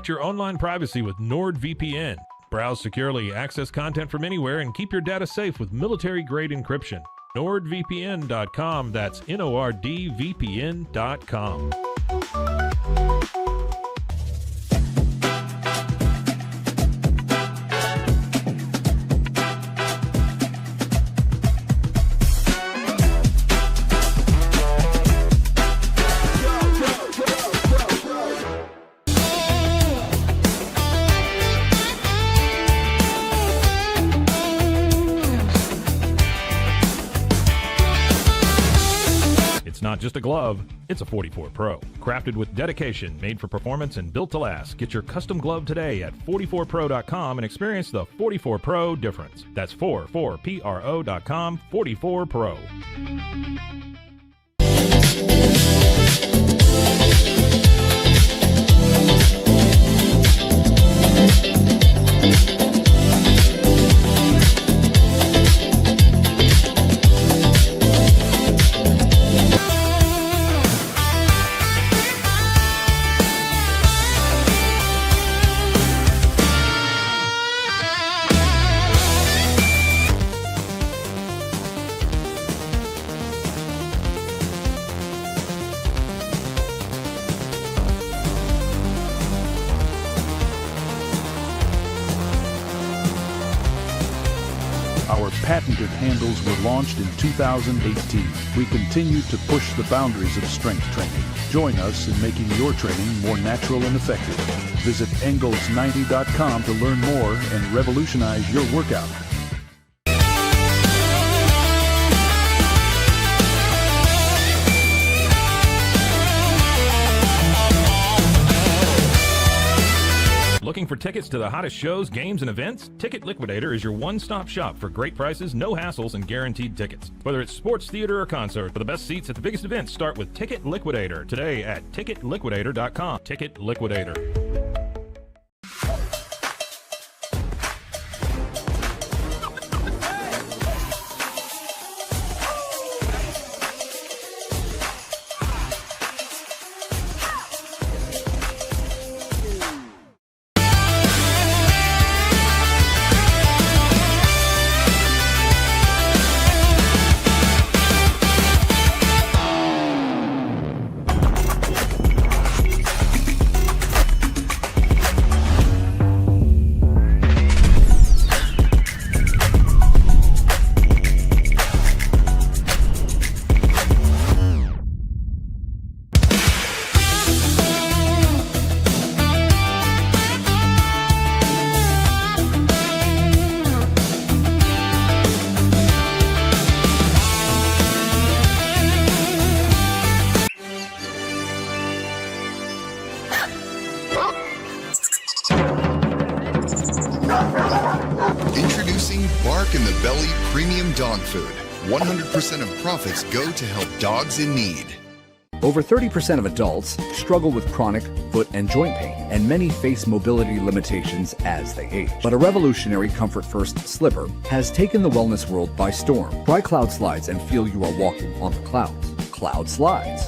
your online privacy with NordVPN. Browse securely, access content from anywhere, and keep your data safe with military-grade encryption. NordVPN.com. That's NORDVPN.com. It's not just a glove, it's a 44 Pro. Crafted with dedication, made for performance, and built to last. Get your custom glove today at 44pro.com and experience the 44 Pro difference. That's 44pro.com, 44 Pro. Our patented handles were launched in 2018. We continue to push the boundaries of strength training. Join us in making your training more natural and effective. Visit Engels90.com to learn more and revolutionize your workout. Looking for tickets to the hottest shows, games, and events? Ticket Liquidator is your one-stop shop for great prices, no hassles, and guaranteed tickets. Whether it's sports, theater, or concert, for the best seats at the biggest events, start with Ticket Liquidator today at ticketliquidator.com. Ticket Liquidator. Introducing Bark in the Belly Premium Dog Food. 100% of profits go to help dogs in need. Over 30% of adults struggle with chronic foot and joint pain, and many face mobility limitations as they age. But a revolutionary Comfort First slipper has taken the wellness world by storm. Try Cloud Slides and feel you are walking on the clouds. Cloud Slides.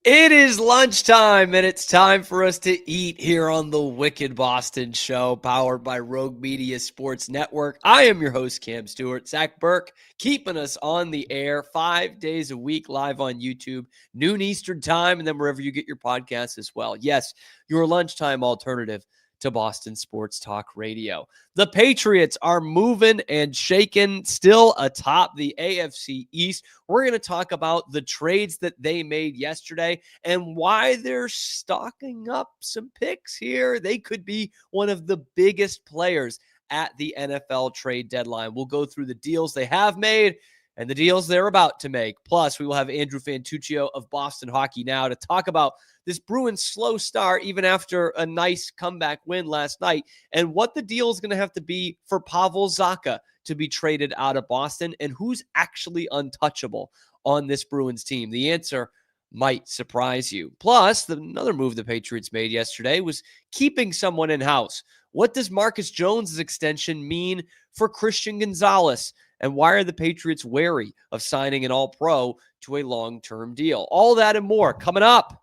It is lunchtime, and it's time for us to eat here on the Wicked Boston Show, powered by Rogue Media Sports Network. I am your host, Cam Stuart. Zach Burke, keeping us on the air 5 days a week, live on YouTube, noon Eastern time, and then wherever you get your podcasts as well. Yes, your lunchtime alternative to Boston Sports Talk Radio. The Patriots are moving and shaking, still atop the AFC East. We're going to talk about the trades that they made yesterday and why they're stocking up some picks here. They could be one of the biggest players at the NFL trade deadline. We'll go through the deals they have made and the deals they're about to make. Plus, we will have Andrew Fantucchio of Boston Hockey Now to talk about this Bruins slow start, even after a nice comeback win last night, and what the deal is going to have to be for Pavel Zacha to be traded out of Boston, and who's actually untouchable on this Bruins team. The answer might surprise you. Plus, another move the Patriots made yesterday was keeping someone in-house. What does Marcus Jones' extension mean for Christian Gonzalez? And why are the Patriots wary of signing an all-pro to a long-term deal? All that and more coming up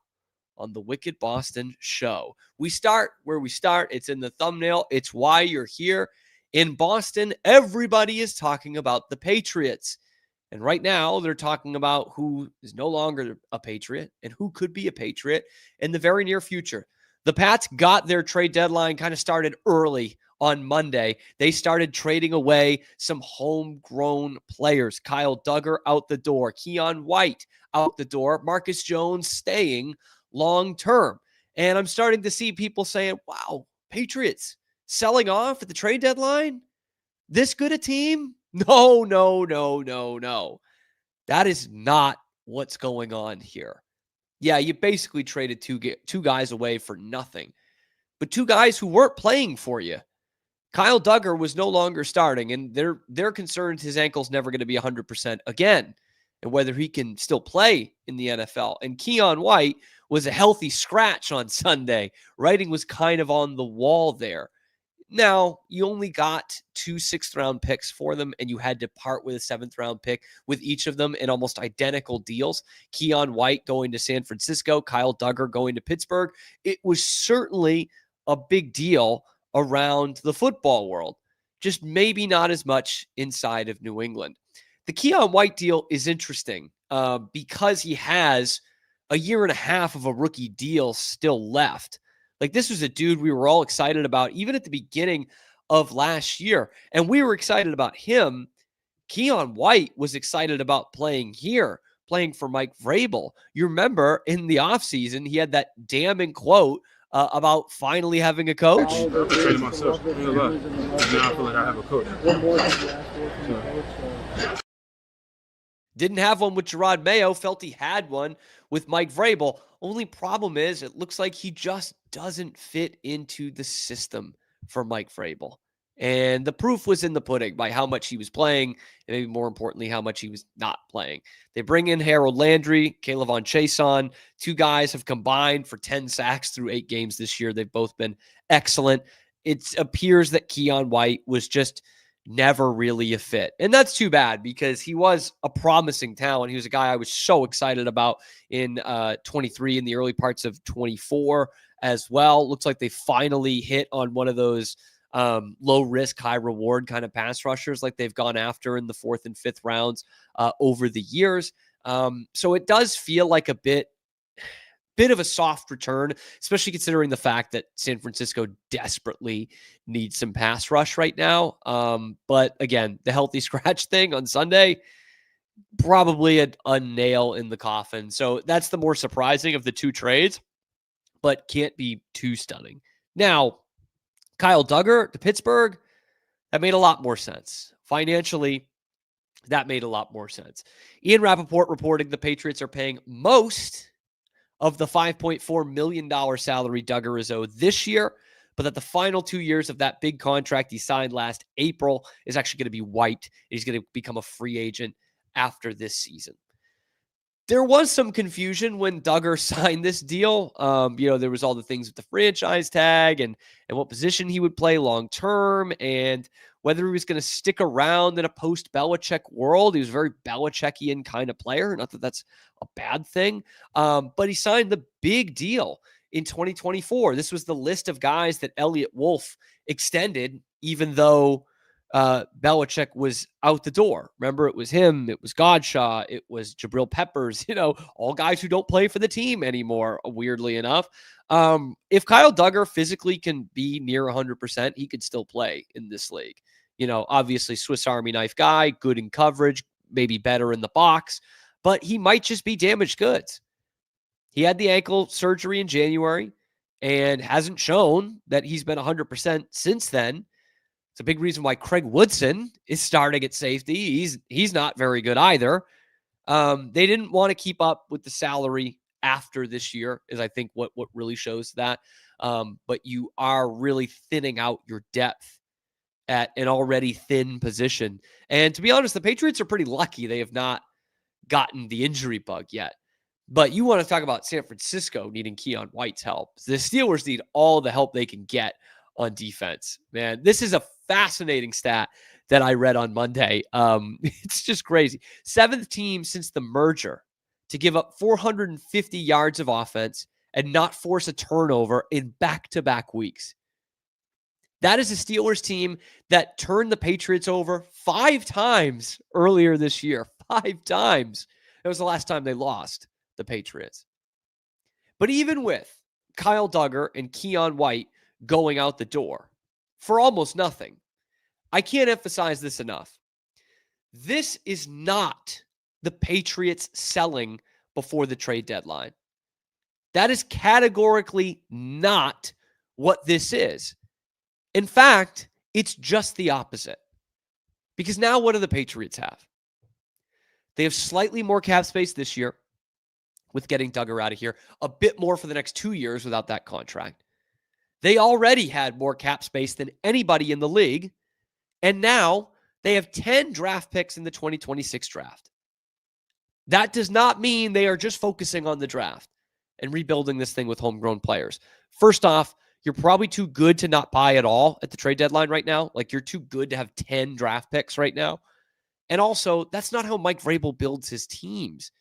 on the Wicked Boston Show. We start where we start. It's in the thumbnail. It's why you're here. In Boston, everybody is talking about the Patriots. And right now, they're talking about who is no longer a Patriot and who could be a Patriot in the very near future. The Pats got their trade deadline kind of started early on Monday. They started trading away some homegrown players. Kyle Duggar out the door. Keion White out the door. Marcus Jones staying long-term. And I'm starting to see people saying, wow, Patriots selling off at the trade deadline? This good a team? No. That is not what's going on here. Yeah, you basically traded two guys away for nothing. But two guys who weren't playing for you. Kyle Duggar was no longer starting, and they're concerned his ankle's never going to be 100% again, and whether he can still play in the NFL. And Keion White was a healthy scratch on Sunday. Writing was kind of on the wall there. Now, you only got 2 6th-round picks for them, and you had to part with a 7th-round pick with each of them in almost identical deals. Keion White going to San Francisco, Kyle Duggar going to Pittsburgh. It was certainly a big deal around the football world, just maybe not as much inside of New England. The Keion White deal is interesting because he has a year and a half of a rookie deal still left. Like, this was a dude we were all excited about, even at the beginning of last year. And we were excited about him. Keion White was excited about playing here, playing for Mike Vrabel. You remember in the offseason, he had that damning quote about finally having a coach. I traded myself. Now I feel like I have a coach. Didn't have one with Gerard Mayo, felt he had one with Mike Vrabel. Only problem is it looks like he just doesn't fit into the system for Mike Vrabel. And the proof was in the pudding by how much he was playing, and maybe more importantly, how much he was not playing. They bring in Harold Landry, Keion Chason. Two guys have combined for 10 sacks through 8 games this year. They've both been excellent. It appears that Keion White was just never really a fit. And that's too bad because he was a promising talent. He was a guy I was so excited about in 23 in the early parts of 24 as well. Looks like they finally hit on one of those low risk, high reward kind of pass rushers like they've gone after in the 4th and 5th rounds over the years. So it does feel like a bit of a soft return, especially considering the fact that San Francisco desperately needs some pass rush right now. But again, the healthy scratch thing on Sunday, probably a nail in the coffin. So that's the more surprising of the two trades, but can't be too stunning. Now, Kyle Duggar to Pittsburgh, that made a lot more sense. Financially, that made a lot more sense. Ian Rappaport reporting the Patriots are paying most of the $5.4 million salary Duggar is owed this year, but that the final 2 years of that big contract he signed last April is actually going to be wiped. He's going to become a free agent after this season. There was some confusion when Duggar signed this deal. There was all the things with the franchise tag and what position he would play long-term and whether he was going to stick around in a post-Belichick world. He was a very Belichickian kind of player. Not that that's a bad thing. But he signed the big deal in 2024. This was the list of guys that Elliott Wolf extended, even though Belichick was out the door. Remember, it was him, it was Godshaw, it was Jabril Peppers, all guys who don't play for the team anymore, weirdly enough. If Kyle Duggar physically can be near 100%, he could still play in this league. Obviously Swiss Army knife guy, good in coverage, maybe better in the box, but he might just be damaged goods. He had the ankle surgery in January and hasn't shown that he's been 100% since then. It's a big reason why Craig Woodson is starting at safety. He's not very good either. They didn't want to keep up with the salary after this year, is I think what really shows that. But you are really thinning out your depth at an already thin position. And to be honest, the Patriots are pretty lucky they have not gotten the injury bug yet. But you want to talk about San Francisco needing Keion White's help. The Steelers need all the help they can get on defense. Man, this is a fascinating stat that I read on Monday. It's just crazy. 7th team since the merger to give up 450 yards of offense and not force a turnover in back-to-back weeks. That is a Steelers team that turned the Patriots over 5 times earlier this year. 5 times. That was the last time they lost the Patriots. But even with Kyle Duggar and Keion White going out the door for almost nothing, I can't emphasize this enough. This is not the Patriots selling before the trade deadline. That is categorically not what this is. In fact, it's just the opposite. Because now what do the Patriots have? They have slightly more cap space this year with getting Duggar out of here, a bit more for the next 2 years without that contract. They already had more cap space than anybody in the league, and now they have 10 draft picks in the 2026 draft. That does not mean they are just focusing on the draft and rebuilding this thing with homegrown players. First off, you're probably too good to not buy at all at the trade deadline right now. Like, you're too good to have 10 draft picks right now. And also, that's not how Mike Vrabel builds his teams.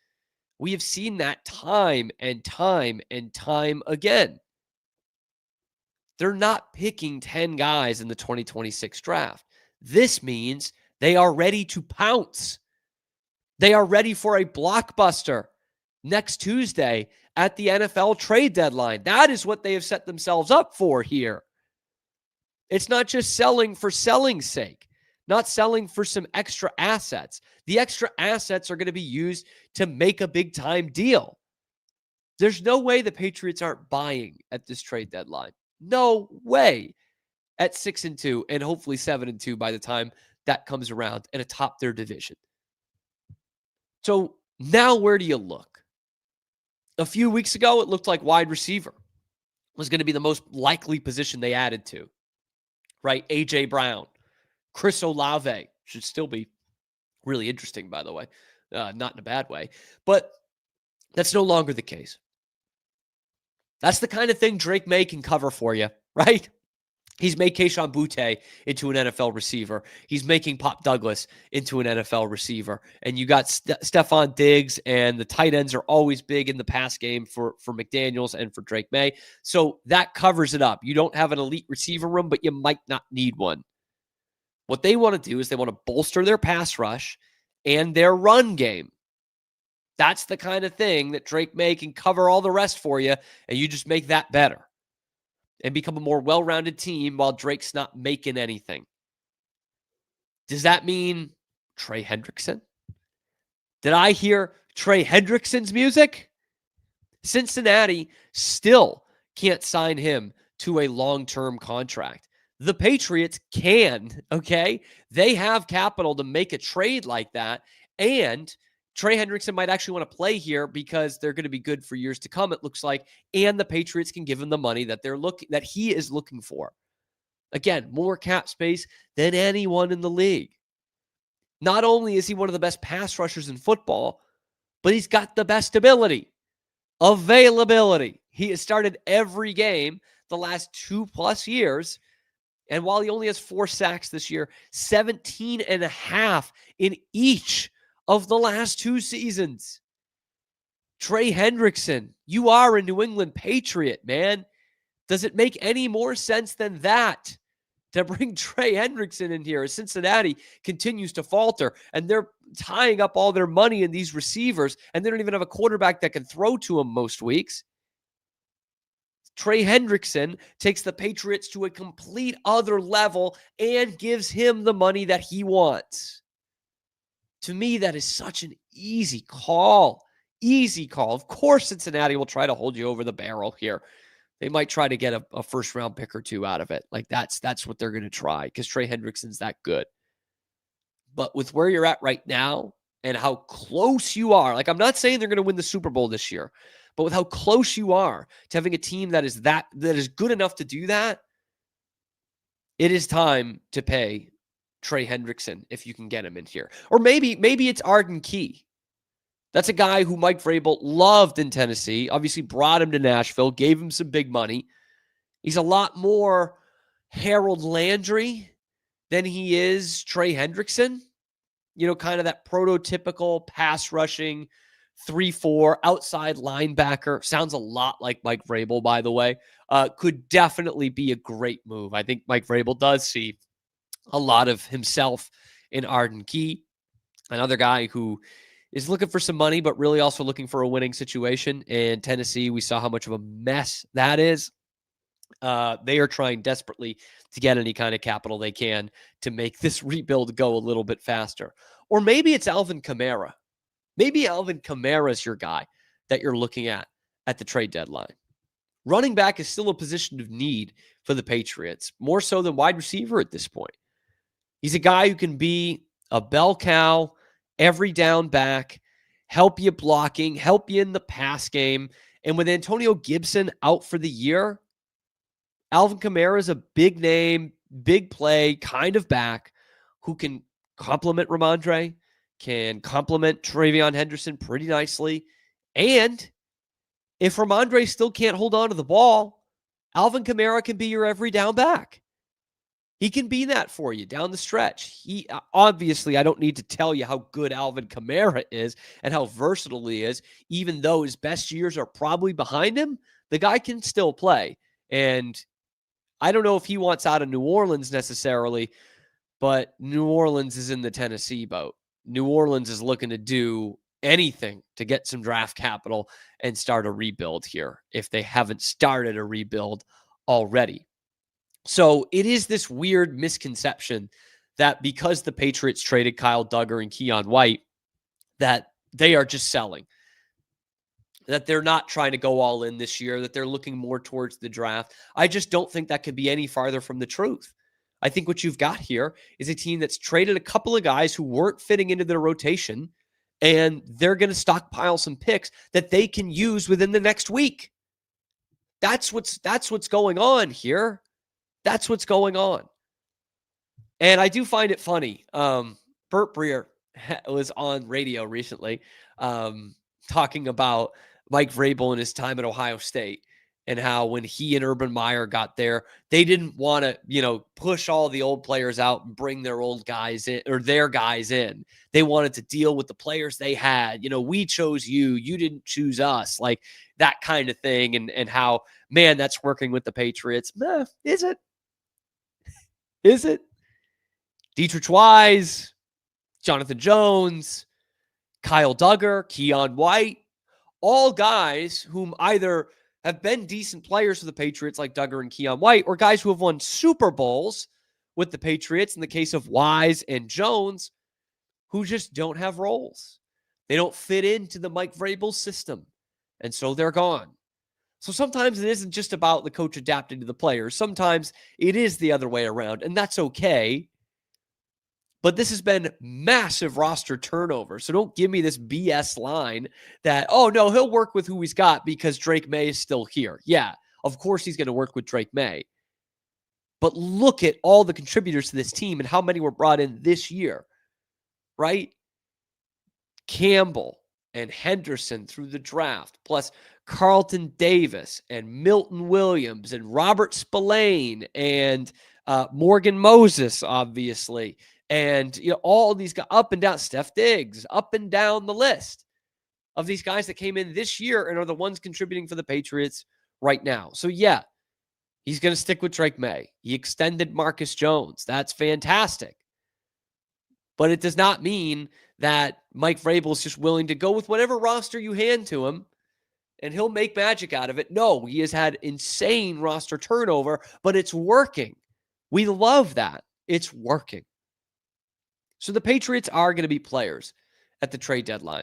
We have seen that time and time and time again. They're not picking 10 guys in the 2026 draft. This means they are ready to pounce. They are ready for a blockbuster next Tuesday at the NFL trade deadline. That is what they have set themselves up for here. It's not just selling for selling's sake, not selling for some extra assets. The extra assets are going to be used to make a big-time deal. There's no way the Patriots aren't buying at this trade deadline. No way. At 6-2 and hopefully 7-2 by the time that comes around and atop their division. So now where do you look? A few weeks ago, it looked like wide receiver was going to be the most likely position they added to, right? A.J. Brown, Chris Olave should still be really interesting, by the way, not in a bad way, but that's no longer the case. That's the kind of thing Drake May can cover for you, right? He's made Keion Butte into an NFL receiver. He's making Pop Douglas into an NFL receiver. And you got Stephon Diggs, and the tight ends are always big in the pass game for McDaniels and for Drake May. So that covers it up. You don't have an elite receiver room, but you might not need one. What they want to do is they want to bolster their pass rush and their run game. That's the kind of thing that Drake May can cover all the rest for you, and you just make that better and become a more well-rounded team while Drake's not making anything. Does that mean Trey Hendrickson? Did I hear Trey Hendrickson's music? Cincinnati still can't sign him to a long-term contract. The Patriots can, okay? They have capital to make a trade like that, and Trey Hendrickson might actually want to play here because they're going to be good for years to come, it looks like, and the Patriots can give him the money that that he is looking for. Again, more cap space than anyone in the league. Not only is he one of the best pass rushers in football, but he's got the best ability, availability. He has started every game the last 2+ years, and while he only has 4 sacks this year, 17.5 in each of the last 2 seasons. Trey Hendrickson, you are a New England Patriot, man. Does it make any more sense than that to bring Trey Hendrickson in here as Cincinnati continues to falter and they're tying up all their money in these receivers and they don't even have a quarterback that can throw to them most weeks? Trey Hendrickson takes the Patriots to a complete other level and gives him the money that he wants. To me, that is such an easy call. Easy call. Of course, Cincinnati will try to hold you over the barrel here. They might try to get a first round pick or two out of it. Like that's what they're going to try because Trey Hendrickson's that good. But with where you're at right now and how close you are, like I'm not saying they're going to win the Super Bowl this year, but with how close you are to having a team that is good enough to do that, it is time to pay Trey Hendrickson if you can get him in here. Or maybe it's Arden Key. That's a guy who Mike Vrabel loved in Tennessee, obviously brought him to Nashville, gave him some big money. He's a lot more Harold Landry than he is Trey Hendrickson. You know, kind of that prototypical pass rushing 3-4 outside linebacker. Sounds a lot like Mike Vrabel, by the way. Could definitely be a great move. I think Mike Vrabel does see a lot of himself in Arden Key, another guy who is looking for some money, but really also looking for a winning situation. And Tennessee, we saw how much of a mess that is. They are trying desperately to get any kind of capital they can to make this rebuild go a little bit faster. Or maybe it's Alvin Kamara. Maybe Alvin Kamara is your guy that you're looking at the trade deadline. Running back is still a position of need for the Patriots, more so than wide receiver at this point. He's a guy who can be a bell cow, every down back, help you blocking, help you in the pass game. And with Antonio Gibson out for the year, Alvin Kamara is a big name, big play kind of back who can complement Ramondre, can complement Travion Henderson pretty nicely. And if Ramondre still can't hold on to the ball, Alvin Kamara can be your every down back. He can be that for you down the stretch. He obviously, I don't need to tell you how good Alvin Kamara is and how versatile he is. Even though his best years are probably behind him, the guy can still play. And I don't know if he wants out of New Orleans necessarily, but New Orleans is in the Tennessee boat. New Orleans is looking to do anything to get some draft capital and start a rebuild here if they haven't started a rebuild already. So it is this weird misconception that because the Patriots traded Kyle Duggar and Keion White, that they are just selling, that they're not trying to go all in this year, that they're looking more towards the draft. I just don't think that could be any farther from the truth. I think what you've got here is a team that's traded a couple of guys who weren't fitting into their rotation, and they're going to stockpile some picks that they can use within the next week. That's what's going on here. That's what's going on. And I do find it funny. Burt Breer was on radio recently talking about Mike Vrabel and his time at Ohio State and how when he and Urban Meyer got there, they didn't want to, push all the old players out and bring their old guys in or their guys in. They wanted to deal with the players they had. We chose you. You didn't choose us. Like that kind of thing. And how, man, that's working with the Patriots. Is it? Is it? Dietrich Wise, Jonathan Jones, Kyle Duggar, Keion White, all guys whom either have been decent players for the Patriots like Duggar and Keion White, or guys who have won Super Bowls with the Patriots in the case of Wise and Jones, who just don't have roles. They don't fit into the Mike Vrabel system, and so they're gone. So sometimes it isn't just about the coach adapting to the players. Sometimes it is the other way around, and that's okay. But this has been massive roster turnover. So don't give me this BS line that, oh, no, he'll work with who he's got because Drake May is still here. Yeah, of course he's going to work with Drake May. But look at all the contributors to this team and how many were brought in this year, right? Campbell and Henderson through the draft, plus Carlton Davis and Milton Williams and Robert Spillane and Morgan Moses, obviously. And, all these guys up and down, Steph Diggs, up and down the list of these guys that came in this year and are the ones contributing for the Patriots right now. So, yeah, he's going to stick with Drake May. He extended Marcus Jones. That's fantastic. But it does not mean that Mike Vrabel is just willing to go with whatever roster you hand to him and he'll make magic out of it. No, he has had insane roster turnover, but it's working. We love that. It's working. So the Patriots are going to be players at the trade deadline.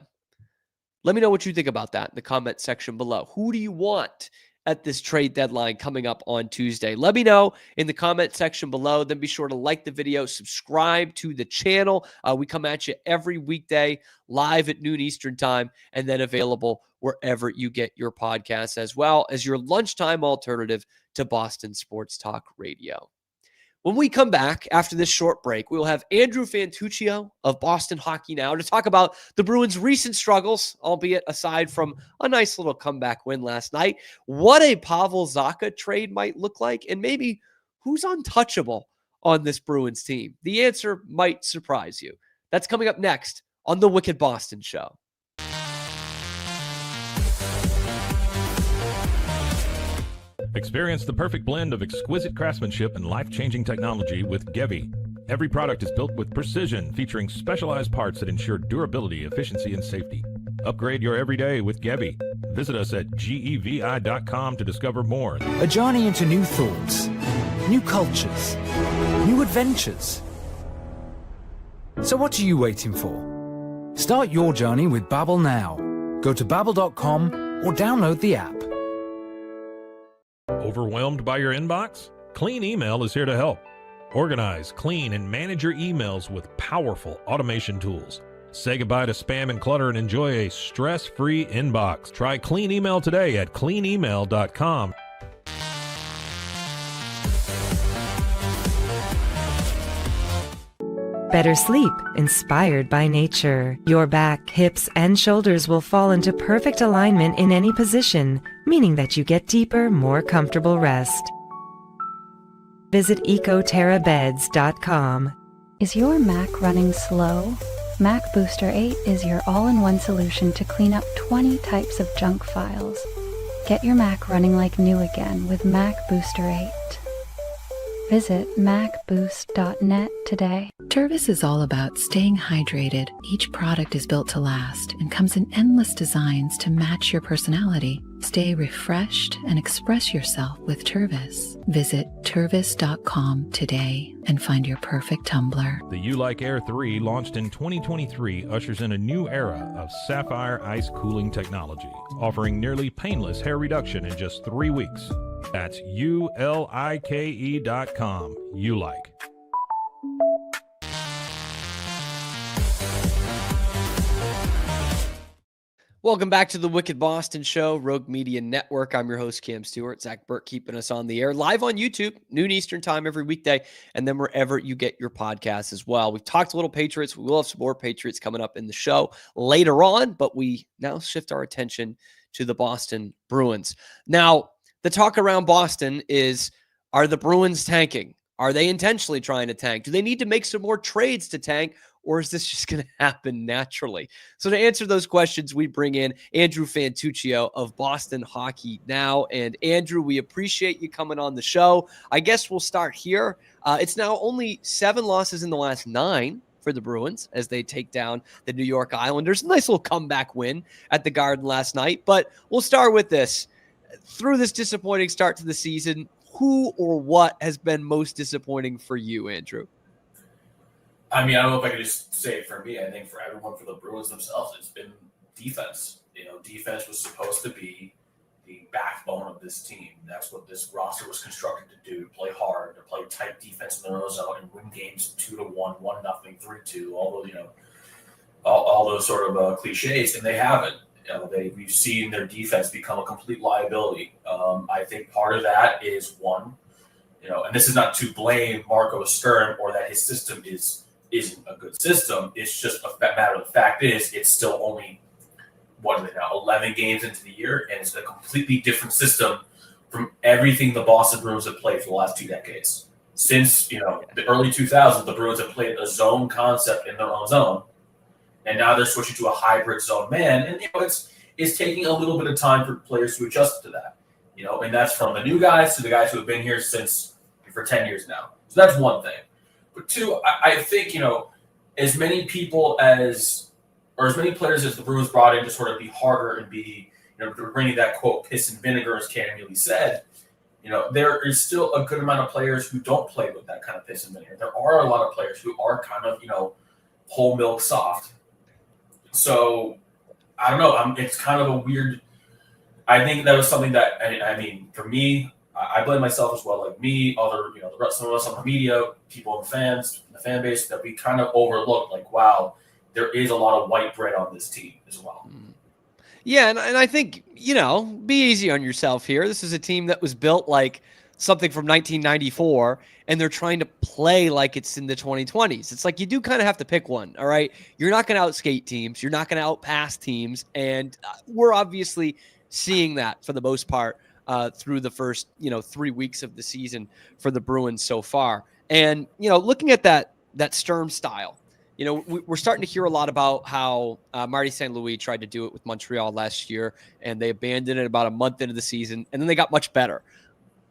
Let me know what you think about that in the comment section below. Who do you want at this trade deadline coming up on Tuesday? Let me know in the comment section below. Then be sure to like the video, subscribe to the channel. We come at you every weekday live at noon Eastern time, and then available wherever you get your podcasts, as well as your lunchtime alternative to Boston Sports Talk Radio. When we come back after this short break, we will have Andrew Fantucchio of Boston Hockey Now to talk about the Bruins' recent struggles, albeit aside from a nice little comeback win last night, what a Pavel Zacha trade might look like, and maybe who's untouchable on this Bruins team. The answer might surprise you. That's coming up next on the Wicked Boston Show. Experience the perfect blend of exquisite craftsmanship and life-changing technology with Gevi. Every product is built with precision, featuring specialized parts that ensure durability, efficiency, and safety. Upgrade your everyday with Gevi. Visit us at gevi.com to discover more. A journey into new thoughts, new cultures, new adventures. So what are you waiting for? Start your journey with Babbel now. Go to babbel.com or download the app. Overwhelmed by your inbox? Clean Email is here to help. Organize, clean, and manage your emails with powerful automation tools. Say goodbye to spam and clutter and enjoy a stress-free inbox. Try Clean Email today at cleanemail.com. Better sleep, inspired by nature. Your back, hips, and shoulders will fall into perfect alignment in any position, meaning that you get deeper, more comfortable rest. Visit ecoterrabeds.com. Is your Mac running slow? Mac Booster 8 is your all-in-one solution to clean up 20 types of junk files. Get your Mac running like new again with Mac Booster 8. Visit macboost.net today. Tervis is all about staying hydrated. Each product is built to last and comes in endless designs to match your personality. Stay refreshed and express yourself with Tervis. Visit tervis.com today and find your perfect tumbler. The You Like Air 3, launched in 2023, ushers in a new era of sapphire ice cooling technology, offering nearly painless hair reduction in just 3 weeks. That's ULIKE.com. You like. Welcome back to the Wicked Boston Show, Rogue Media Network. I'm your host, Cam Stewart. Zach Burke keeping us on the air live on YouTube, noon Eastern time every weekday, and then wherever you get your podcasts as well. We've talked a little Patriots. We will have some more Patriots coming up in the show later on, but we now shift our attention to the Boston Bruins. Now, the talk around Boston is, are the Bruins tanking? Are they intentionally trying to tank? Do they need to make some more trades to tank? Or is this just going to happen naturally? So to answer those questions, we bring in Andrew Fantucchio of Boston Hockey Now. And Andrew, we appreciate you coming on the show. I guess we'll start here. It's now only 7 losses in the last 9 for the Bruins as they take down the New York Islanders. Nice little comeback win at the Garden last night. But we'll start with this. Through this disappointing start to the season, who or what has been most disappointing for you, Andrew? I mean, I don't know if I could just say it for me. I think for everyone, for the Bruins themselves, it's been defense. You know, defense was supposed to be the backbone of this team. That's what this roster was constructed to do: play hard, to play tight defense in the middle zone, and win games 2-1, 1-0, 3-2. All those, all those sort of cliches, and they haven't. We've seen their defense become a complete liability. I think part of that is one, and this is not to blame Marco Sturm or that his system isn't a good system. It's just a matter of the fact is it's still only, 11 games into the year, and it's a completely different system from everything the Boston Bruins have played for the last 2 decades. Since, the early 2000s, the Bruins have played a zone concept in their own zone, and now they're switching to a hybrid zone man, and it's taking a little bit of time for players to adjust to that. And that's from the new guys to the guys who have been here for 10 years now. So that's one thing. But two, I think, as many players as the Bruins brought in to sort of be harder and be, bringing that quote piss and vinegar, as Cam Neely said, there is still a good amount of players who don't play with that kind of piss and vinegar. There are a lot of players who are kind of, whole milk soft. So I don't know. It's kind of a weird I think that was something that, I mean, for me, I blame myself as well. Like me, other, some of us on the media, people and fans, the fan base, that we kind of overlooked. Like, wow, there is a lot of white bread on this team as well. Yeah, and I think, be easy on yourself here. This is a team that was built like something from 1994, and they're trying to play like it's in the 2020s. It's like you do kind of have to pick one, all right? You're not going to outskate teams. You're not going to outpass teams, and we're obviously seeing that for the most part through the first, 3 weeks of the season for the Bruins so far. And, looking at that Sturm style, we're starting to hear a lot about how Marty St. Louis tried to do it with Montreal last year, and they abandoned it about a month into the season, and then they got much better.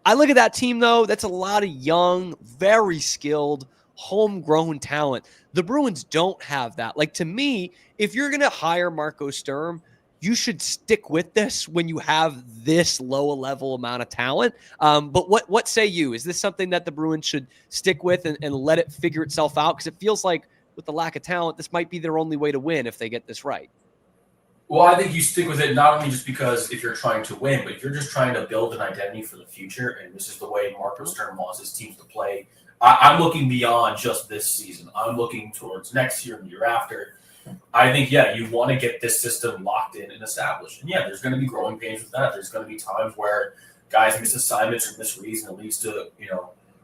I look at that team, though. That's a lot of young, very skilled, homegrown talent. The Bruins don't have that. Like, to me, if you're going to hire Marco Sturm, you should stick with this when you have this low level amount of talent. But what say you? Is this something that the Bruins should stick with and let it figure itself out? Because it feels like with the lack of talent, this might be their only way to win if they get this right. Well, I think you stick with it not only just because if you're trying to win, but if you're just trying to build an identity for the future, and this is the way Marco Sturm wants his teams to play. I'm looking beyond just this season. I'm looking towards next year and the year after. I think, you want to get this system locked in and established. And, there's going to be growing pains with that. There's going to be times where guys miss assignments or miss reads, and it leads to,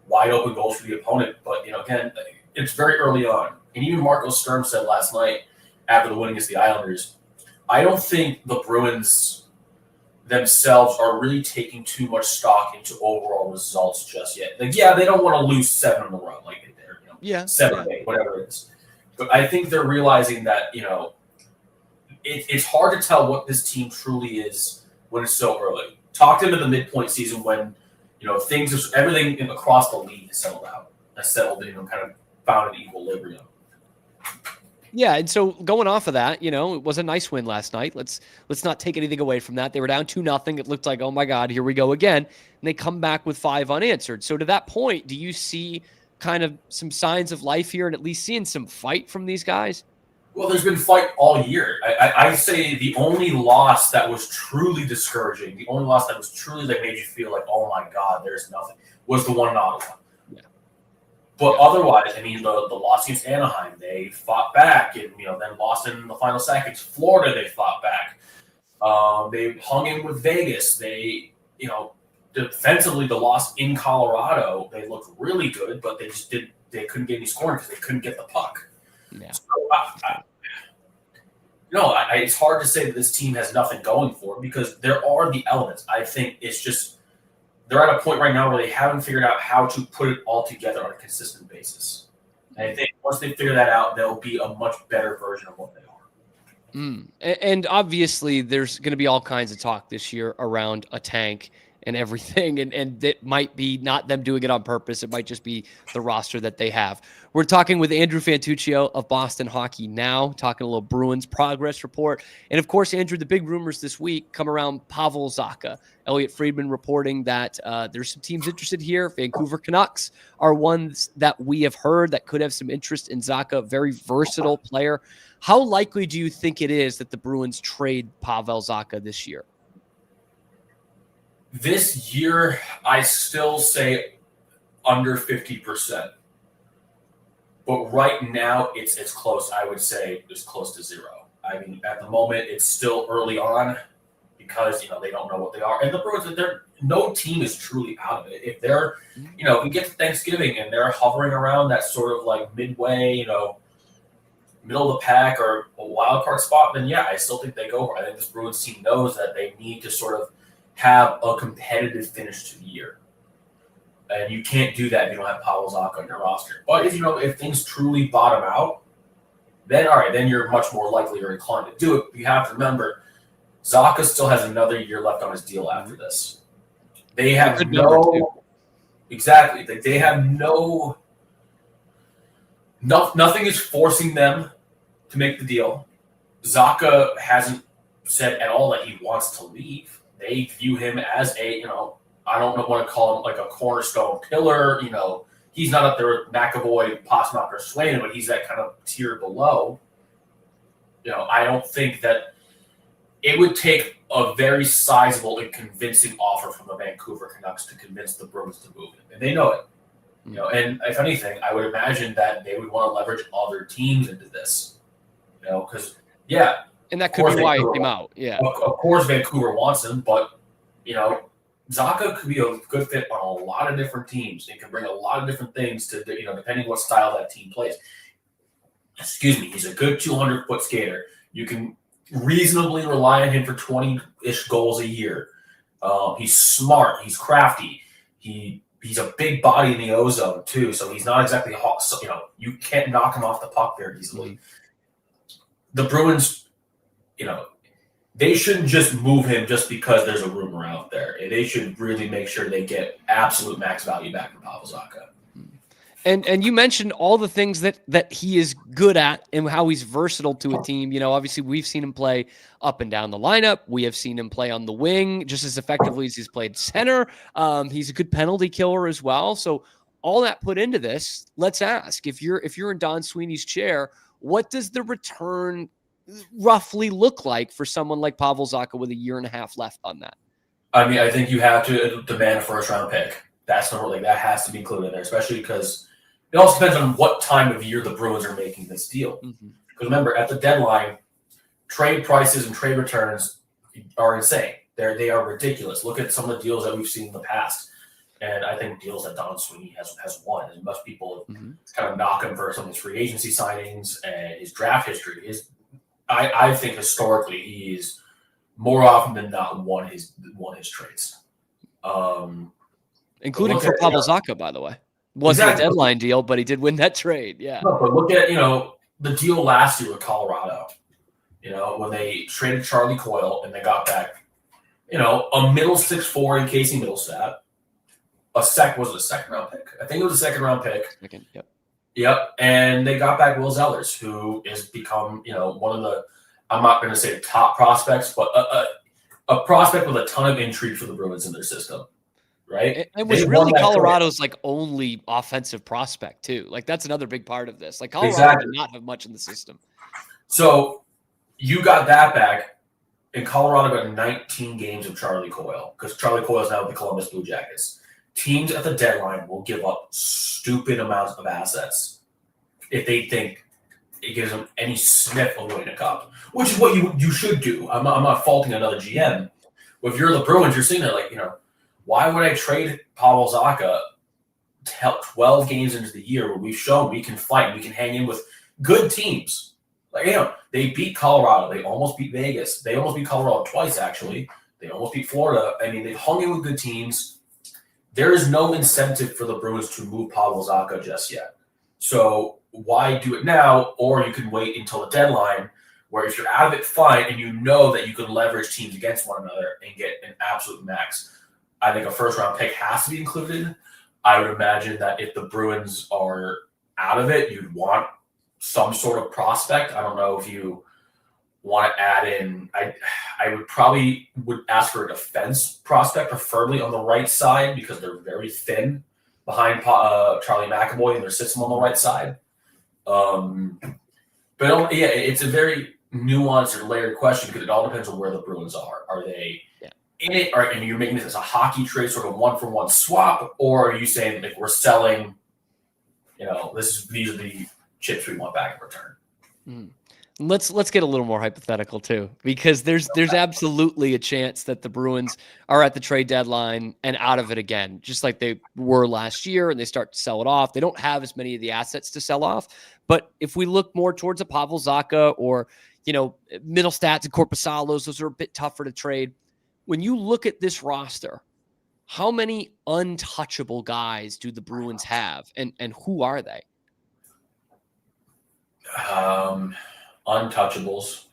wide open goals for the opponent. But, again, it's very early on. And even Marco Sturm said last night after the win against the Islanders, I don't think the Bruins themselves are really taking too much stock into overall results just yet. Like, they don't want to lose 7 in a row, like they're 7 or 8, whatever it is. But I think they're realizing that it's hard to tell what this team truly is when it's so early. Talk to them in the midpoint season when everything across the league has settled out, kind of found an equilibrium. Yeah, and so going off of that, it was a nice win last night. Let's not take anything away from that. They were down 2-0. It looked like, oh my God, here we go again. And they come back with 5 unanswered. So to that point, do you see kind of some signs of life here and at least seeing some fight from these guys? Well, there's been fight all year. I say the only loss that was truly discouraging, the only loss that was truly that made you feel like, oh my God, there's nothing, was the one in Ottawa. But otherwise, I mean, the loss against Anaheim, they fought back, and then lost in the final seconds. Florida, they fought back. They hung in with Vegas. They, defensively, the loss in Colorado, they looked really good, but they couldn't get any scoring because they couldn't get the puck. Yeah. So it's hard to say that this team has nothing going for it because there are the elements. I think it's just they're at a point right now where they haven't figured out how to put it all together on a consistent basis. And I think once they figure that out, they'll be a much better version of what they are. And obviously, there's going to be all kinds of talk this year around a tank and everything, and it might be not them doing it on purpose. It might just be the roster that they have. We're talking with Andrew Fantucchio of Boston Hockey Now, talking a little Bruins progress report. And of course, Andrew, the big rumors this week come around Pavel Zacha. Elliot Friedman reporting that there's some teams interested here. Vancouver Canucks are ones that we have heard that could have some interest in Zacha, very versatile player. How likely do you think it is that the Bruins trade Pavel Zacha this year? This year, I still say under 50%. But right now, it's close. I would say it's close to 0. I mean, at the moment, it's still early on because, they don't know what they are. And the Bruins, no team is truly out of it. If they're, we get to Thanksgiving and they're hovering around that sort of like midway, middle of the pack or a wild card spot, then I still think they go. I think this Bruins team knows that they need to sort of have a competitive finish to the year. And you can't do that if you don't have Pavel Zacha on your roster. But if things truly bottom out, then all right, then you're much more likely or inclined to do it. But you have to remember, Zacha still has another year left on his deal after this. They have they have nothing is forcing them to make the deal. Zacha hasn't said at all that he wants to leave. They view him as I don't want to call him like a cornerstone pillar. He's not up there with McAvoy, Pasternak, or Swayman, but he's that kind of tier below. I don't think that it would take a very sizable and convincing offer from the Vancouver Canucks to convince the Bruins to move him, and they know it. And if anything, I would imagine that they would want to leverage other teams into this. Because and that could be why it came out. Yeah, of course Vancouver wants him, but Zacha could be a good fit on a lot of different teams. He can bring a lot of different things to depending what style that team plays. Excuse me, he's a good 200-foot skater. You can reasonably rely on him for 20-ish goals a year. He's smart. He's crafty. He's a big body in the ozone too, so he's not exactly hot. So, you can't knock him off the puck very easily. The Bruins, they shouldn't just move him just because there's a rumor out there. They should really make sure they get absolute max value back from Pavel Zacha. And you mentioned all the things that he is good at and how he's versatile to a team. Obviously we've seen him play up and down the lineup. We have seen him play on the wing just as effectively as he's played center. He's a good penalty killer as well. So all that put into this, let's ask, if you're in Don Sweeney's chair, what does the return roughly look like for someone like Pavel Zacha with a year and a half left on that? I mean, I think you have to demand a first-round pick. That has to be included in there, especially because it also depends on what time of year the Bruins are making this deal. Because remember, at the deadline, trade prices and trade returns are insane. They are ridiculous. Look at some of the deals that we've seen in the past. And I think deals that Don Sweeney has won. And most people kind of knock him for some of his free agency signings and his draft history. I think historically he's more often than not won his trades. Including for Pavel Zacha, by the way. Wasn't a deadline deal, but he did win that trade. Yeah. No, but look at, the deal last year with Colorado, when they traded Charlie Coyle and they got back, a middle 6'4" in Casey Middlestat. Was it a second round pick? I think it was a second round pick. Yep. And they got back Will Zellers, who has become, one of the, I'm not going to say top prospects, but a prospect with a ton of intrigue for the Bruins in their system. Right. It was really Colorado's only offensive prospect too. That's another big part of this. Colorado did not have much in the system. So you got that back, and Colorado got 19 games of Charlie Coyle because Charlie Coyle is now with the Columbus Blue Jackets. Teams at the deadline will give up stupid amounts of assets if they think it gives them any sniff of winning a cup, which is what you should do. I'm not faulting another GM. If you're the Bruins, you're sitting there why would I trade Pavel Zacha 12 games into the year where we've shown we can fight, we can hang in with good teams? They beat Colorado. They almost beat Vegas. They almost beat Colorado twice, actually. They almost beat Florida. I mean, they've hung in with good teams. There is no incentive for the Bruins to move Pavel Zacha just yet. So why do it now? Or you can wait until the deadline where if you're out of it, fine, and you know that you can leverage teams against one another and get an absolute max. I think a first-round pick has to be included. I would imagine that if the Bruins are out of it, you'd want some sort of prospect. I don't know if you want to add in. I would probably ask for a defense prospect, preferably on the right side, because they're very thin behind Charlie McAvoy in their system on the right side. But it's a very nuanced or layered question because it all depends on where the Bruins are. Are they in it, and you're making this as a hockey trade, sort of one-for-one swap, or are you saying we're selling? These are the chips we want back in return. Let's get a little more hypothetical too, because there's absolutely a chance that the Bruins are at the trade deadline and out of it again, just like they were last year, and they start to sell it off. They don't have as many of the assets to sell off, but if we look more towards a Pavel Zacha or Middlestats and Korpisalos, those are a bit tougher to trade. When you look at this roster, how many untouchable guys do the Bruins have, and who are they? Untouchables.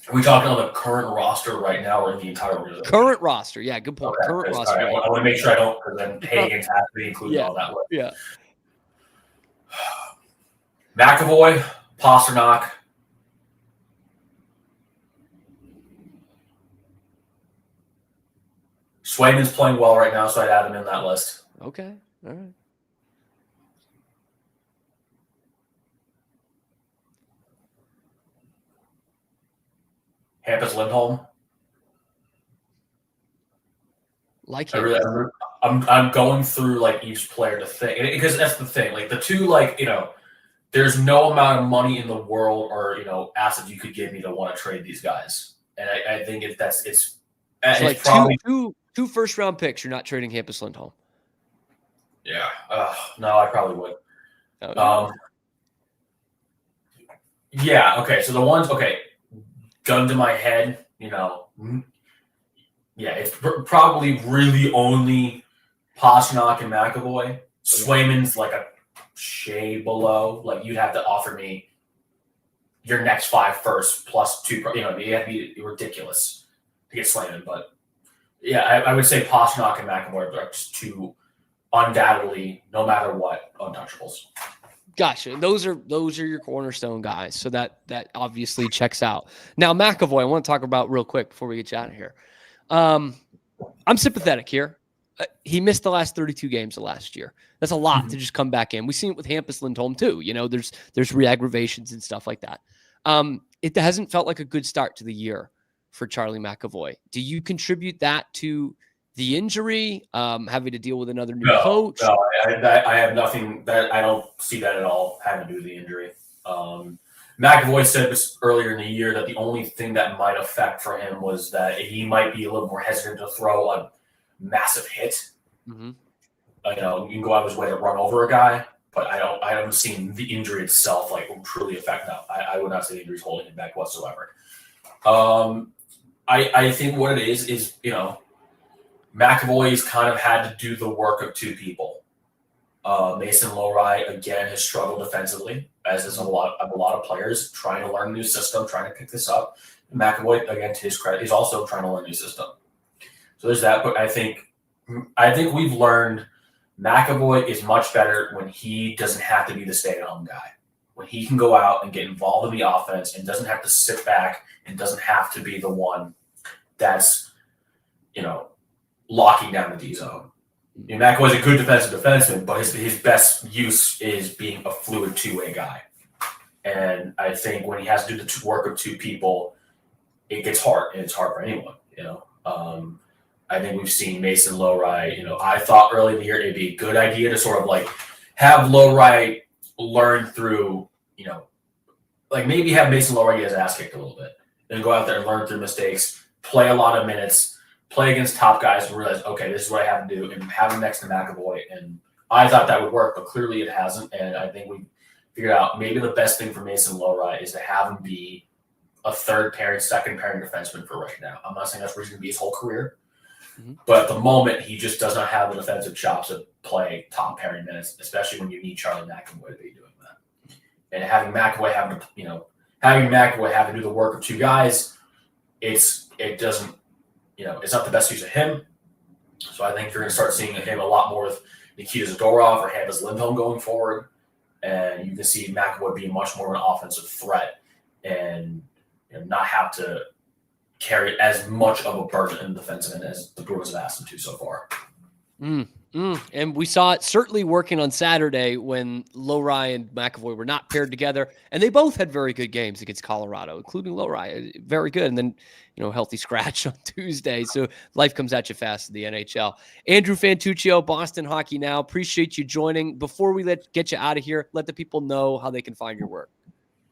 Are we talking on the current roster right now or in the entire organization? Current roster. Yeah, good point. Okay, current roster. Right. I want to make sure I don't, because then Hagen's has to be included all that way. Yeah. McAvoy, Pasternak. Swayman's playing well right now, so I'd add him in that list. Okay. All right. Hampus Lindholm. Like I him. really, I'm going through like each player to think, because that's the thing. Like the two, like, you know, there's no amount of money in the world or, you know, assets you could give me to want to trade these guys. And I think it's like probably two first round picks. You're not trading Hampus Lindholm. Yeah. No, I probably would. Okay. Yeah. Okay. So the ones, okay, gun to my head, you know, yeah, it's probably really only Pastrnak and McAvoy. Swayman's like a shade below. Like you'd have to offer me your next 5 first plus 2. You know, you have to be ridiculous to get Swayman. But yeah, I would say Pastrnak and McAvoy are just 2 undoubtedly, no matter what, untouchables. Gotcha. Those are your cornerstone guys. So that obviously checks out. Now McAvoy, I want to talk about real quick before we get you out of here. I'm sympathetic here. He missed the last 32 games of last year. That's a lot to just come back in. We've seen it with Hampus Lindholm too. You know, there's re-aggravations and stuff like that. It hasn't felt like a good start to the year for Charlie McAvoy. Do you contribute that to the injury, having to deal with another new coach? No, I have nothing that I don't see that at all having to do with the injury. McAvoy said this earlier in the year that the only thing that might affect for him was that he might be a little more hesitant to throw a massive hit. Mm-hmm. You know, you can go out of his way to run over a guy, but I haven't seen the injury itself like truly affect. No, I would not say the injury is holding him back whatsoever. I think what it is, you know, McAvoy's kind of had to do the work of 2 people. Mason Lohrei, again, has struggled defensively, as is a lot of players trying to learn a new system, trying to pick this up. McAvoy, again, to his credit, he's also trying to learn a new system. So there's that. But I think we've learned McAvoy is much better when he doesn't have to be the stay-at-home guy. When he can go out and get involved in the offense and doesn't have to sit back and doesn't have to be the one that's, you know, locking down the D zone. You know, McAvoy's a good defensive defenseman, but his best use is being a fluid 2-way guy. And I think when he has to do the work of 2 people, it gets hard, and it's hard for anyone. You know, I think we've seen Mason Lohrei. You know, I thought early in the year it'd be a good idea to sort of like have Lohrei learn through, you know, like maybe have Mason Lohrei get his ass kicked a little bit, and go out there and learn through mistakes, play a lot of minutes, play against top guys, and realize, okay, this is what I have to do, and have him next to McAvoy. And I thought that would work, but clearly it hasn't. And I think we figured out maybe the best thing for Mason Lohrei is to have him be a third pairing, second pairing defenseman for right now. I'm not saying that's where he's going to be his whole career, but at the moment, he just does not have the defensive chops to play top pairing minutes, especially when you need Charlie McAvoy to be doing that. And having McAvoy having to do the work of 2 guys, it doesn't. You know, it's not the best use of him. So I think you're going to start seeing him a lot more with Nikita Zadorov or Hampus Lindholm going forward. And you can see McAvoy being much more of an offensive threat and, you know, not have to carry as much of a burden in the defensive end as the Bruins have asked him to so far. And we saw it certainly working on Saturday when Lohrei and McAvoy were not paired together, and they both had very good games against Colorado, including Lohrei, very good. And then, you know, healthy scratch on Tuesday. So life comes at you fast in the NHL. Andrew Fantucchio, Boston Hockey Now. Appreciate you joining. Before we get you out of here, let the people know how they can find your work.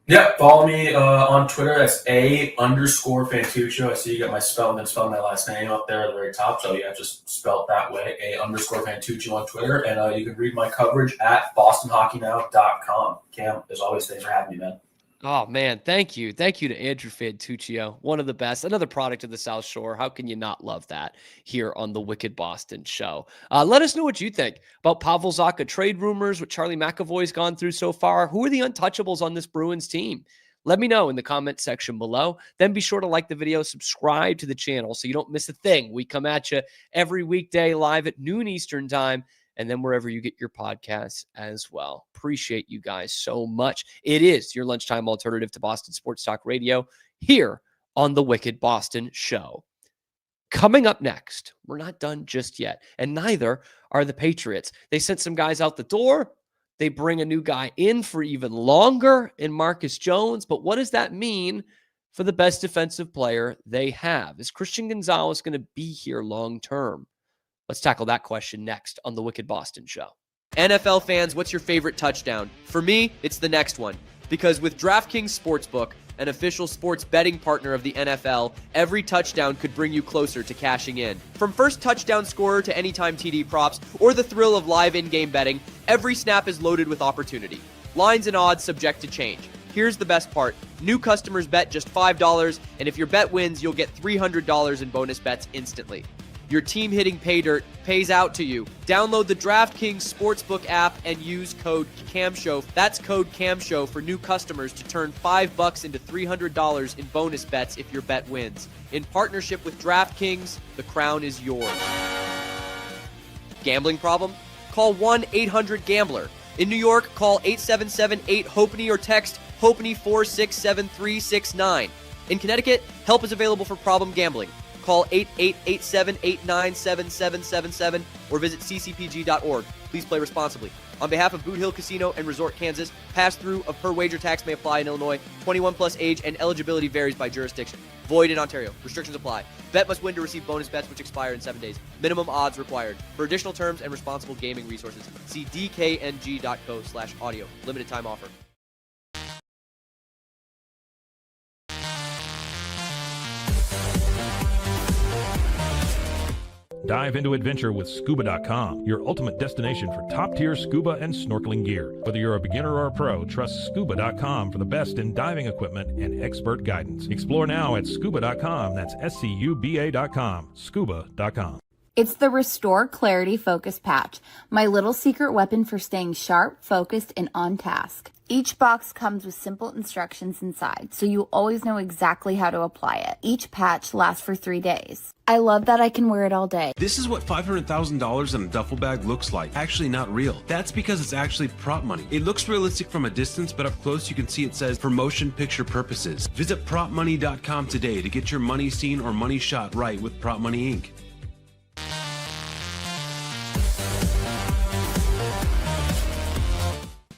Yeah, follow me on Twitter. That's _Fantuccio. I see you got my spelling and spelling my last name up there at the very top. So yeah, just spell it that way. _Fantuccio on Twitter. And you can read my coverage at bostonhockeynow.com. Cam, as always, thanks for having me, man. Oh, man, thank you. Thank you to Andrew Fantuccio, one of the best, another product of the South Shore. How can you not love that here on the Wicked Boston Show? Let us know what you think about Pavel Zacha trade rumors, what Charlie McAvoy's gone through so far. Who are the untouchables on this Bruins team? Let me know in the comment section below. Then be sure to like the video, subscribe to the channel so you don't miss a thing. We come at you every weekday live at noon Eastern time, and then wherever you get your podcasts as well. Appreciate you guys so much. It is your lunchtime alternative to Boston Sports Talk Radio here on the Wicked Boston Show. Coming up next, we're not done just yet, and neither are the Patriots. They sent some guys out the door. They bring a new guy in for even longer in Marcus Jones, but what does that mean for the best defensive player they have? Is Christian Gonzalez going to be here long term? Let's tackle that question next on the Wicked Boston Show. NFL fans, what's your favorite touchdown? For me, it's the next one. Because with DraftKings Sportsbook, an official sports betting partner of the NFL, every touchdown could bring you closer to cashing in. From first touchdown scorer to anytime TD props, or the thrill of live in-game betting, every snap is loaded with opportunity. Lines and odds subject to change. Here's the best part. New customers bet just $5, and if your bet wins, you'll get $300 in bonus bets instantly. Your team hitting pay dirt pays out to you. Download the DraftKings Sportsbook app and use code CAMSHOW. That's code CAMSHOW for new customers to turn $5 into $300 in bonus bets if your bet wins. In partnership with DraftKings, the crown is yours. Gambling problem? Call 1-800-GAMBLER. In New York, call 877-8-HOPE-NY or text HOPE-NY 467369. In Connecticut, help is available for problem gambling. Call 888-789-7777 or visit ccpg.org. Please play responsibly. On behalf of Boot Hill Casino and Resort Kansas, pass-through of per wager tax may apply in Illinois. 21 plus age and eligibility varies by jurisdiction. Void in Ontario. Restrictions apply. Bet must win to receive bonus bets which expire in 7 days. Minimum odds required. For additional terms and responsible gaming resources, see dkng.co/audio. Limited time offer. Dive into adventure with scuba.com, your ultimate destination for top-tier scuba and snorkeling gear. Whether you're a beginner or a pro, trust scuba.com for the best in diving equipment and expert guidance. Explore now at scuba.com. That's SCUBA.com. Scuba.com. It's the Restore Clarity Focus Patch, my little secret weapon for staying sharp, focused, and on task. Each box comes with simple instructions inside, so you always know exactly how to apply it. Each patch lasts for 3 days. I love that I can wear it all day. This is what $500,000 in a duffel bag looks like. Actually not real. That's because it's actually prop money. It looks realistic from a distance, but up close you can see it says for motion picture purposes. Visit propmoney.com today to get your money seen or money shot right with Prop Money Inc.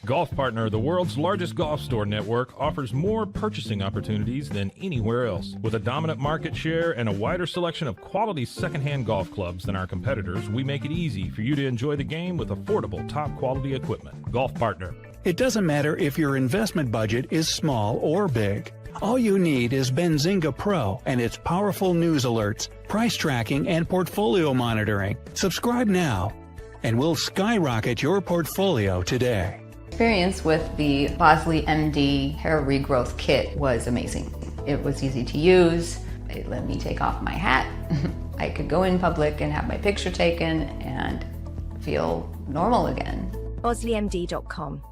Golf Partner, the world's largest golf store network, offers more purchasing opportunities than anywhere else. With a dominant market share and a wider selection of quality secondhand golf clubs than our competitors, we make it easy for you to enjoy the game with affordable, top-quality equipment. Golf Partner. It doesn't matter if your investment budget is small or big. All you need is Benzinga Pro and its powerful news alerts, price tracking, and portfolio monitoring. Subscribe now, and we'll skyrocket your portfolio today. Experience with the Bosley MD hair regrowth kit was amazing. It was easy to use. It let me take off my hat. I could go in public and have my picture taken and feel normal again. BosleyMD.com.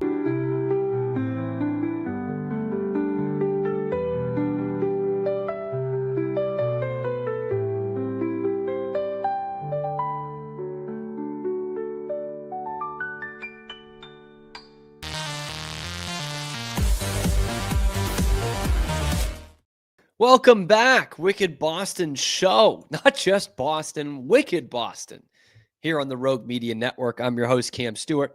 Welcome back, Wicked Boston Show. Not just Boston, Wicked Boston. Here on the Rogue Media Network, I'm your host, Cam Stuart.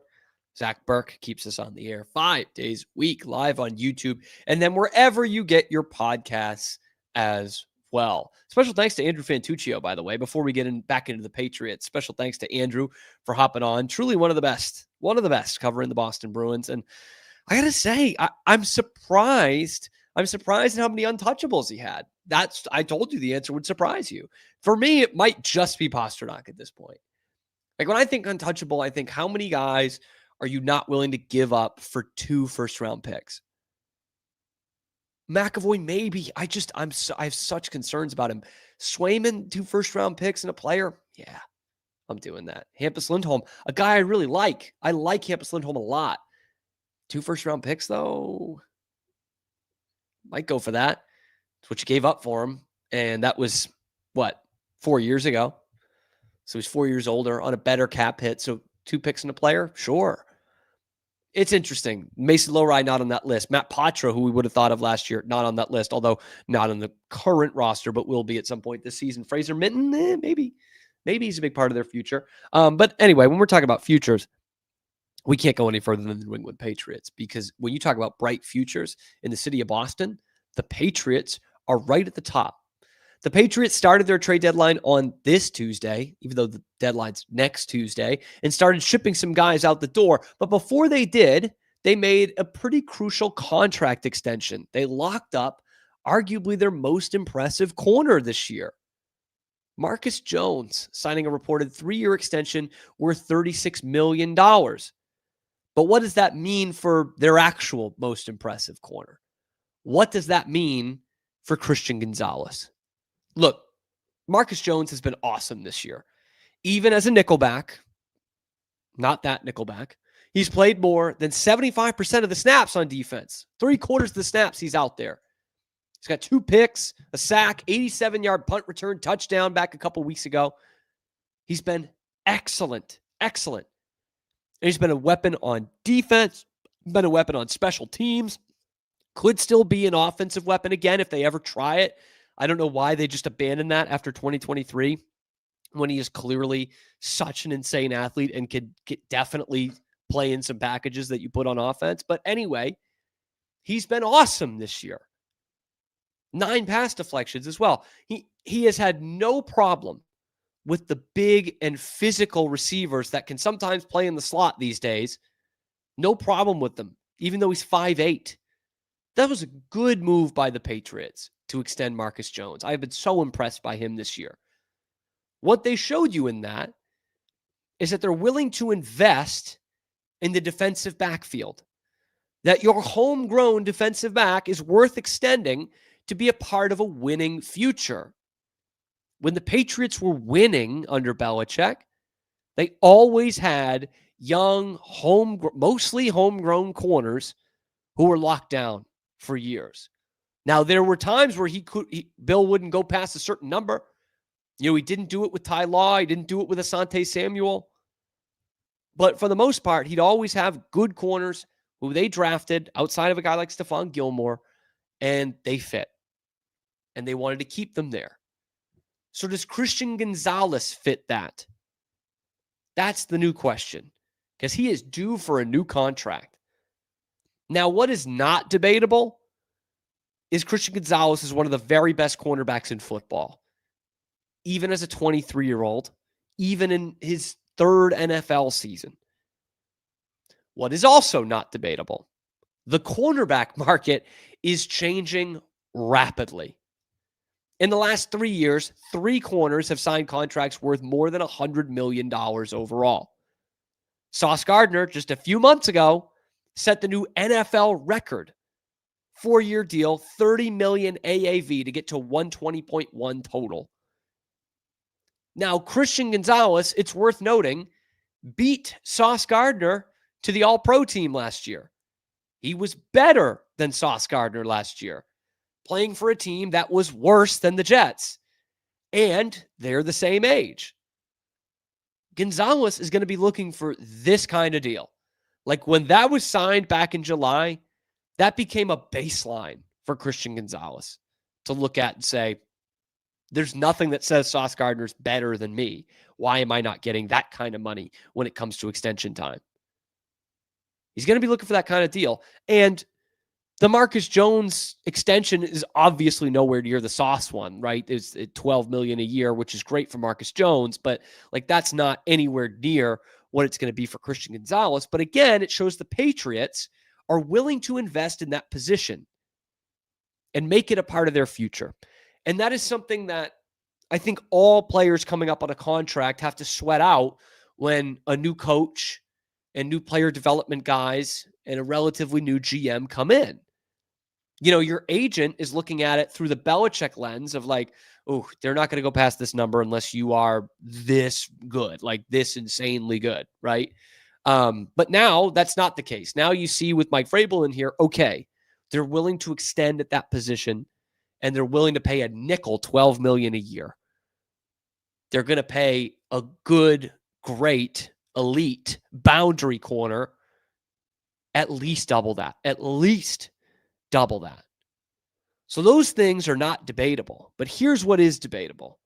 Zach Burke keeps us on the air 5 days a week, live on YouTube, and then wherever you get your podcasts as well. Special thanks to Andrew Fantucchio, by the way, before we get back into the Patriots. Special thanks to Andrew for hopping on. Truly one of the best covering the Boston Bruins. And I got to say, I'm surprised. I'm surprised at how many untouchables he had. I told you the answer would surprise you. For me, it might just be Pasternak at this point. Like when I think untouchable, I think how many guys are you not willing to give up for 2 first-round picks? McAvoy, maybe. I have such concerns about him. Swayman, 2 first-round picks and a player. Yeah, I'm doing that. Hampus Lindholm, a guy I really like. I like Hampus Lindholm a lot. 2 first-round picks, though. Might go for that. It's what you gave up for him. And that was, 4 years ago. So he's 4 years older on a better cap hit. So 2 picks and a player? Sure. It's interesting. Mason Lowry not on that list. Matt Patra, who we would have thought of last year, not on that list, although not on the current roster, but will be at some point this season. Fraser Minton, maybe. Maybe he's a big part of their future. But anyway, when we're talking about futures, we can't go any further than the New England Patriots, because when you talk about bright futures in the city of Boston, the Patriots are right at the top. The Patriots started their trade deadline on this Tuesday, even though the deadline's next Tuesday, and started shipping some guys out the door. But before they did, they made a pretty crucial contract extension. They locked up arguably their most impressive corner this year, Marcus Jones, signing a reported 3-year extension worth $36 million. But what does that mean for their actual most impressive corner? What does that mean for Christian Gonzalez? Look, Marcus Jones has been awesome this year. Even as a nickelback, not that nickelback, he's played more than 75% of the snaps on defense. 3/4 of the snaps he's out there. He's got 2 picks, a sack, 87-yard punt return touchdown back a couple weeks ago. He's been excellent, excellent. And he's been a weapon on defense, been a weapon on special teams, could still be an offensive weapon again if they ever try it. I don't know why they just abandoned that after 2023 when he is clearly such an insane athlete and could definitely play in some packages that you put on offense. But anyway, he's been awesome this year. 9 pass deflections as well. He has had no problem with the big and physical receivers that can sometimes play in the slot these days. No problem with them, even though he's 5'8". That was a good move by the Patriots to extend Marcus Jones. I've been so impressed by him this year. What they showed you in that is that they're willing to invest in the defensive backfield, that your homegrown defensive back is worth extending to be a part of a winning future. When the Patriots were winning under Belichick, they always had young, mostly homegrown corners who were locked down for years. Now, there were times where Bill wouldn't go past a certain number. You know, he didn't do it with Ty Law. He didn't do it with Asante Samuel. But for the most part, he'd always have good corners who they drafted outside of a guy like Stephon Gilmore, and they fit. And they wanted to keep them there. So does Christian Gonzalez fit that? That's the new question, because he is due for a new contract. Now, what is not debatable is Christian Gonzalez is one of the very best cornerbacks in football. Even as a 23-year-old, even in his 3rd NFL season. What is also not debatable, the cornerback market is changing rapidly. In the last 3 years, 3 corners have signed contracts worth more than $100 million overall. Sauce Gardner, just a few months ago, set the new NFL record. 4-year deal, $30 million AAV to get to 120.1 total. Now, Christian Gonzalez, it's worth noting, beat Sauce Gardner to the All-Pro team last year. He was better than Sauce Gardner last year, playing for a team that was worse than the Jets. And they're the same age. Gonzalez is going to be looking for this kind of deal. Like when that was signed back in July, that became a baseline for Christian Gonzalez to look at and say, there's nothing that says Sauce Gardner's better than me. Why am I not getting that kind of money when it comes to extension time? He's going to be looking for that kind of deal. And the Marcus Jones extension is obviously nowhere near the Sauce one, right? It's $12 million a year, which is great for Marcus Jones, but like that's not anywhere near what it's going to be for Christian Gonzalez. But again, it shows the Patriots are willing to invest in that position and make it a part of their future. And that is something that I think all players coming up on a contract have to sweat out when a new coach and new player development guys and a relatively new GM come in. You know, your agent is looking at it through the Belichick lens of like, oh, they're not going to go past this number unless you are this good, like this insanely good, right? But now that's not the case. Now you see with Mike Vrabel in here, okay, they're willing to extend at that position and they're willing to pay a nickel, $12 million a year. They're going to pay a good, great, elite boundary corner at least double that. At least double that. So those things are not debatable. But here's what is debatable.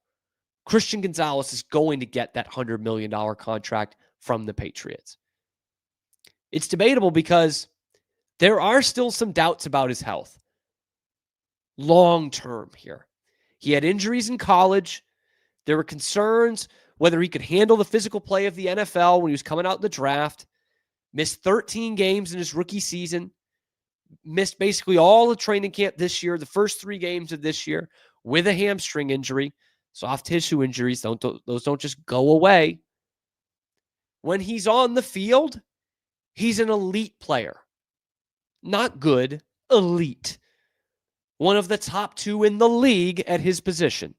Christian Gonzalez is going to get that $100 million contract from the Patriots. It's debatable because there are still some doubts about his health. Long term here. He had injuries in college. There were concerns whether he could handle the physical play of the NFL when he was coming out in the draft. Missed 13 games in his rookie season. Missed basically all the training camp this year, the first 3 games of this year, with a hamstring injury. Soft tissue injuries, those don't just go away. When he's on the field, he's an elite player. Not good, elite. One of the top 2 in the league at his position.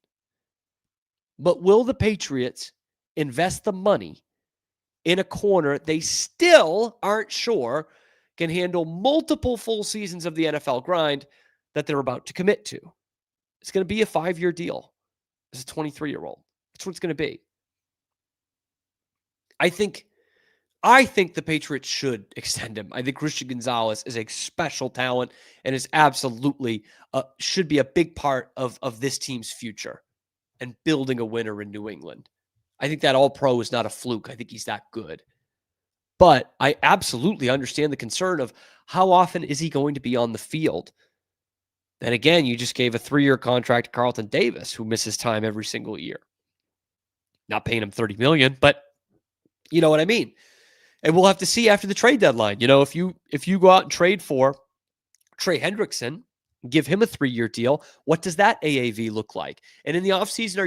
But will the Patriots invest the money in a corner they still aren't sure can handle multiple full seasons of the NFL grind that they're about to commit to? It's going to be a 5-year deal as a 23-year-old. That's what it's going to be. I think the Patriots should extend him. I think Christian Gonzalez is a special talent and is absolutely should be a big part of this team's future and building a winner in New England. I think that All-Pro is not a fluke. I think he's that good. But I absolutely understand the concern of how often is he going to be on the field. Then again, you just gave a 3-year contract to Carlton Davis, who misses time every single year. Not paying him $30 million, but you know what I mean. And we'll have to see after the trade deadline. You know, if you go out and trade for Trey Hendrickson, give him a 3-year deal, what does that AAV look like? And in the offseason,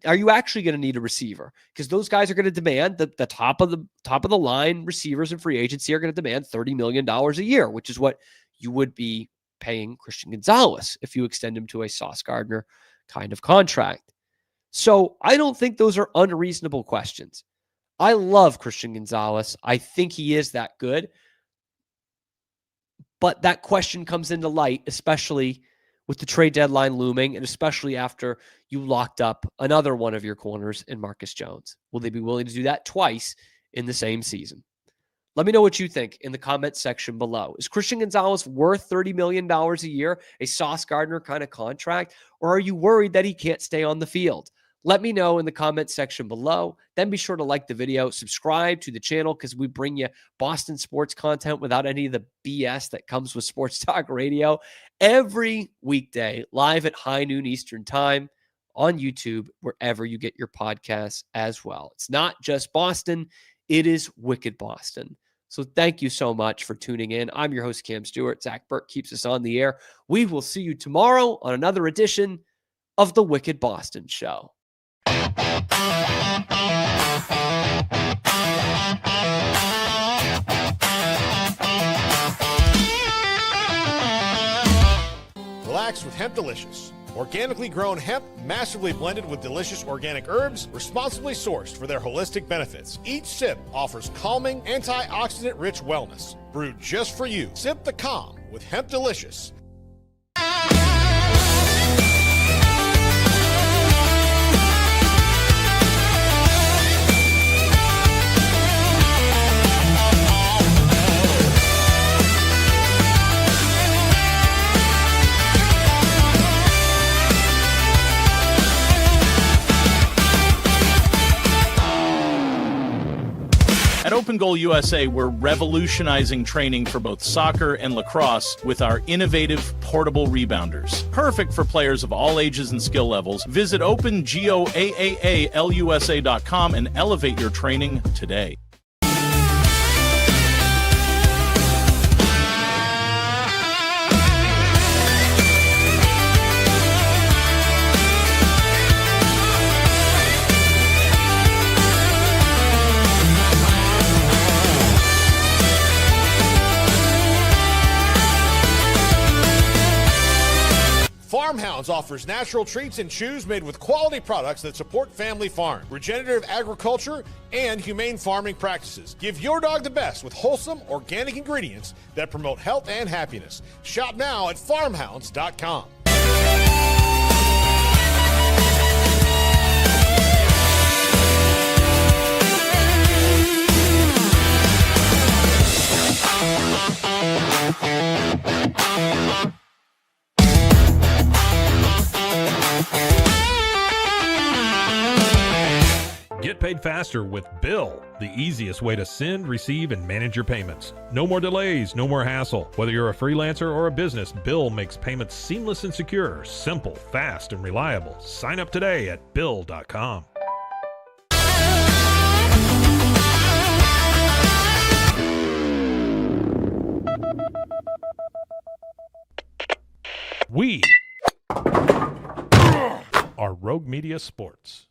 are you actually going to need a receiver? Because those guys are going to demand the top of the line receivers and free agency are going to demand $30 million a year, which is what you would be paying Christian Gonzalez if you extend him to a Sauce Gardner kind of contract. So I don't think those are unreasonable questions. I love Christian Gonzalez. I think he is that good. But that question comes into light, especially with the trade deadline looming, and especially after you locked up another one of your corners in Marcus Jones. Will they be willing to do that twice in the same season? Let me know what you think in the comments section below. Is Christian Gonzalez worth $30 million a year, a Sauce Gardner kind of contract, or are you worried that he can't stay on the field? Let me know in the comments section below. Then be sure to like the video, subscribe to the channel because we bring you Boston sports content without any of the BS that comes with Sports Talk Radio every weekday, live at high noon Eastern time on YouTube, wherever you get your podcasts as well. It's not just Boston, it is Wicked Boston. So thank you so much for tuning in. I'm your host, Cam Stewart. Zach Burke keeps us on the air. We will see you tomorrow on another edition of the Wicked Boston Show. Relax with Hemp Delicious. Organically grown hemp, massively blended with delicious organic herbs, responsibly sourced for their holistic benefits. Each sip offers calming, antioxidant-rich wellness. Brewed just for you. Sip the calm with Hemp Delicious. At Open Goal USA, we're revolutionizing training for both soccer and lacrosse with our innovative portable rebounders. Perfect for players of all ages and skill levels. Visit OpenGOAAALUSA.com and elevate your training today. Farmhounds offers natural treats and chews made with quality products that support family farm, regenerative agriculture, and humane farming practices. Give your dog the best with wholesome, organic ingredients that promote health and happiness. Shop now at farmhounds.com. Get paid paid faster with Bill, the easiest way to send, receive, and manage your payments. No more delays, no more hassle. Whether you're a freelancer or a business, Bill makes payments seamless and secure, simple, fast, and reliable. Sign up today at Bill.com. We are Rogue Media Sports.